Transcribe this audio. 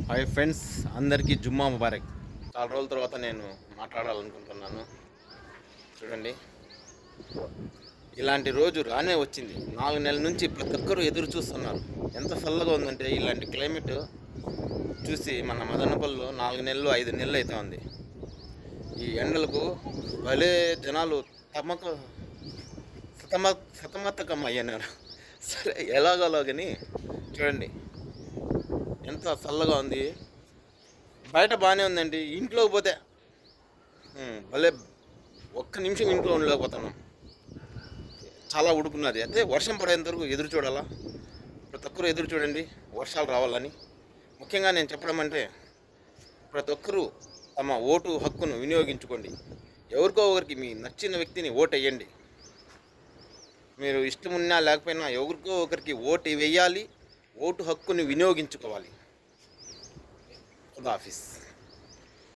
Hi friends, అందరికీ జుమ్మా ముబారక్. చాలా రోజుల తర్వాత నేను మాట్లాడాలనుకుంటున్నాను. చూడండి, ఇలాంటి రోజు రానే వచ్చింది. 4 నెలల నుంచి ప్రతి ఒక్కరూ ఎదురు చూస్తున్నారు. ఎంత చల్లగా ఉందంటే ఇలాంటి క్లైమేట్ చూసి మన మదనపల్లిలో 4 నెలలు 5 నెలలు అయితే ఉంది. ఈ ఎండలకు భలే జనాలు తమకు సతమతకం అయ్యారు. సరే, ఎలాగోలాగని చూడండి ఎంత చల్లగా ఉంది. బయట బాగానే ఉందండి, ఇంట్లోకి పోతే భలే ఒక్క నిమిషం ఇంట్లో ఉండలేకపోతున్నాం. చాలా ఉడుకున్నది. అయితే వర్షం పడేంత వరకు ఎదురు చూడాలా. ప్రతి ఒక్కరు ఎదురు చూడండి వర్షాలు రావాలని. ముఖ్యంగా నేను చెప్పడం అంటే, ప్రతి ఒక్కరూ తమ ఓటు హక్కును వినియోగించుకోండి. ఎవరికో ఒకరికి మీ నచ్చిన వ్యక్తిని ఓటు వేయండి. మీరు ఇష్టం ఉన్నా లేకపోయినా ఎవరికో ఒకరికి ఓటు వేయాలి. ఓటు హక్కుని వినియోగించుకోవాలి. ఖుదాఫిజ్.